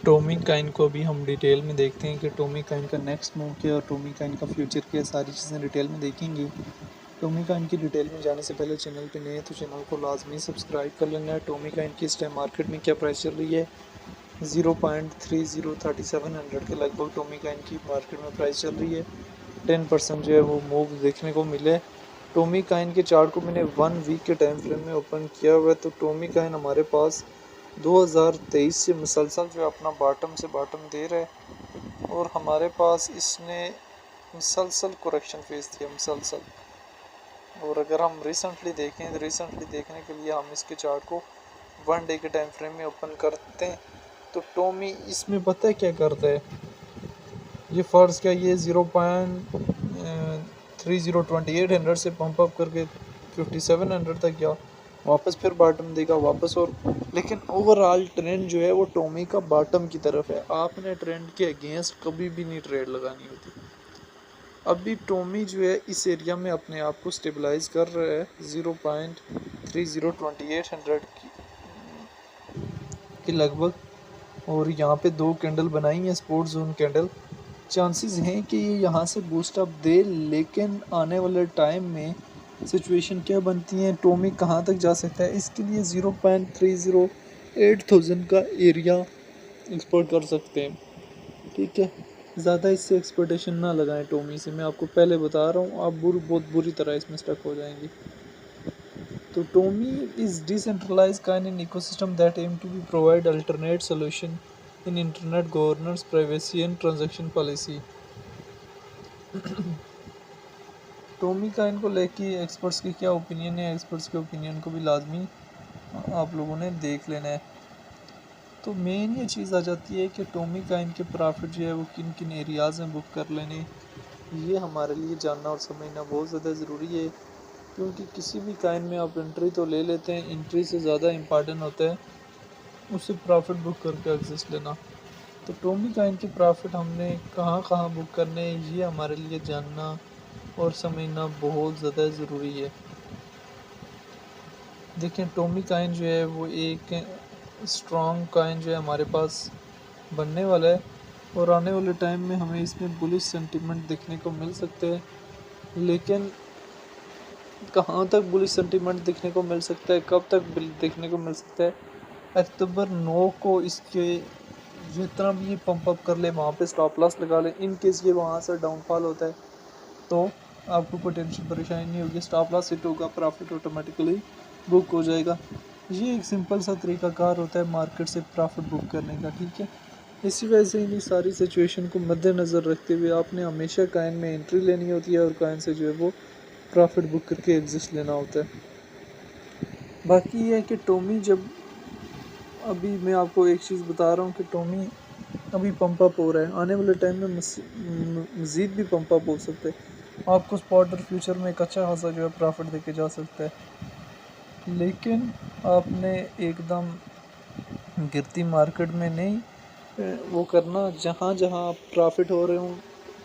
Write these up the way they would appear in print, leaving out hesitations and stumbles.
Tommy Kine को अभी हम डिटेल में देखते हैं कि टॉमी काइन का नेक्स्ट मूव क्या है और टॉमी काइन का फ्यूचर क्या है, सारी चीज़ें डिटेल में देखेंगे। टॉमी काइन की डिटेल में जाने से पहले चैनल पे नए हैं तो चैनल को लाजमी सब्सक्राइब कर लेना है। टॉमी काइन की इस टाइम मार्केट में क्या प्राइस चल रही है, 0.303700 के लगभग टॉमी काइन की मार्केट में प्राइस चल रही है। 10% जो है वो मूव देखने को मिले। टॉमी काइन के चार्ट को मैंने 1 वीक के टाइम फ्रेम में ओपन किया हुआ है, तो टॉमी काइन हमारे पास 2023 से मुसलसल जो है अपना बॉटम से बॉटम दे रहा है और हमारे पास इसने मुसलसल करेक्शन फेस किया मुसलसल। और अगर हम रिसेंटली देखें तो रिसेंटली देखने के लिए हम इसके चार्ट को 1 डे के टाइम फ्रेम में ओपन करते हैं, तो टॉमी इसमें पता है क्या करता है, ये फ़र्ज़ क्या, ये 0.302800 से पंप अप करके 5700 तक गया, वापस फिर बॉटम देगा वापस, और लेकिन ओवरऑल ट्रेंड जो है वो टॉमी का बॉटम की तरफ है। आपने ट्रेंड के अगेंस्ट कभी भी नहीं ट्रेड लगानी होती। अभी टॉमी जो है इस एरिया में अपने आप को स्टेबलाइज कर रहा है 0.302800 की लगभग, और यहाँ पे 2 कैंडल बनाई है स्पोर्ट जोन कैंडल। चांसेस हैं कि ये यहाँ से बूस्ट अप दे, लेकिन आने वाले टाइम में सिचुएशन क्या बनती है, टॉमी कहाँ तक जा सकता है, इसके लिए 0.308000 का एरिया एक्सपोर्ट कर सकते हैं। ठीक है, ज़्यादा इससे एक्सपेक्टेशन ना लगाएं टॉमी से, मैं आपको पहले बता रहा हूँ, आप बहुत बुरी तरह इसमें स्टक हो जाएंगे। तो Tommy is decentralized kind in ecosystem that aim to be provide alternate solution in internet governance, privacy and transaction policy। टोमी काइन को लेके एक्सपर्ट्स की क्या ओपिनियन है, एक्सपर्ट्स के ओपिनियन को भी लाजमी आप लोगों ने देख लेना है। तो मेन ये चीज़ आ जाती है कि टोमी काइन के प्रॉफिट जो है वो किन किन एरियाज़ में बुक कर लेने, ये हमारे लिए जानना और समझना बहुत ज़्यादा ज़रूरी है। क्योंकि किसी भी काइन में आप एंट्री तो ले लेते हैं, एंट्री से ज़्यादा इम्पॉर्टेंट होता है उससे प्रॉफिट बुक करके एक्सेस लेना। तो टोमी काइन की प्रॉफिट हमने कहाँ कहाँ बुक करने हैं, ये हमारे लिए जानना और समझना बहुत ज़्यादा ज़रूरी है। देखिए टोमी काइन जो है वो एक स्ट्रॉन्ग काइन जो है हमारे पास बनने वाला है, और आने वाले टाइम में हमें इसमें बुलिश सेंटीमेंट देखने को मिल सकते हैं। लेकिन कहाँ तक बुलिश सेंटीमेंट देखने को मिल सकता है, कब तक देखने को मिल सकता है, अक्टूबर 9 को इसके जितना भी ये पंप अप कर ले वहाँ पे स्टॉप लॉस लगा ले। इन केस ये वहाँ से डाउनफॉल होता है तो आपको कोई टेंशन परेशानी नहीं होगी, स्टॉप लॉस हिट होगा, प्रॉफिट ऑटोमेटिकली बुक हो जाएगा। ये एक सिंपल सा तरीकाकार होता है मार्केट से प्रॉफिट बुक करने का। ठीक है, इसी वजह से इन सारी सिचुएशन को मद्देनज़र रखते हुए आपने हमेशा काइन में एंट्री लेनी होती है और काइन से जो है वो प्रॉफिट बुक करके एग्जिस्ट लेना होता है। बाकी ये है कि टोमी जब, अभी मैं आपको एक चीज़ बता रहा हूँ कि टोमी अभी पंप अप हो रहा है, आने वाले टाइम में मज़ीद भी पंप अप हो सकता है, आपको स्पॉट और फ्यूचर में एक अच्छा खासा जो है प्रॉफिट देके जा सकता है। लेकिन आपने एकदम गिरती मार्केट में नहीं वो करना, जहाँ जहाँ प्रॉफिट हो रहे हों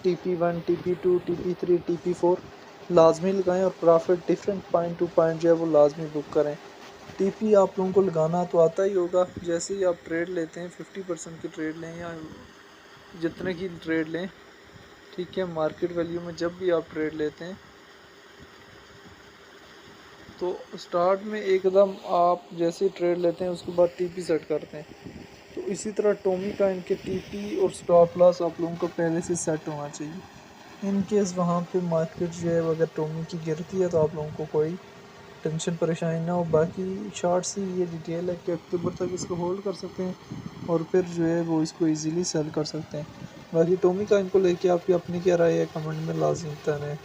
TP1 TP2 TP3 TP4 लाजमी लगाएं, और profit different point two point जो है वो लाजमी बुक करें। TP आप लोगों को लगाना तो आता ही होगा, जैसे ही आप ट्रेड लेते हैं 50% की ट्रेड लें या जितने की ट्रेड लें, ठीक है, मार्केट वैल्यू में जब भी आप ट्रेड लेते हैं तो स्टार्ट में एकदम आप जैसे ट्रेड लेते हैं उसके बाद TP सेट करते हैं। तो इसी तरह टोमी का इनके TP और स्टॉप लॉस आप लोगों को पहले से सेट होना चाहिए। इन केस वहाँ पे मार्केट जो है अगर टोमी की गिरती है तो आप लोगों को कोई टेंशन परेशानी ना हो। बाकी शॉर्ट से ये डिटेल है कि अक्टूबर तक इसको होल्ड कर सकते हैं और फिर जो है वो इसको इजीली सेल कर सकते हैं। बाकी टोमी का इनको लेके आपकी अपनी क्या राय है कमेंट में लाजमी बताना है।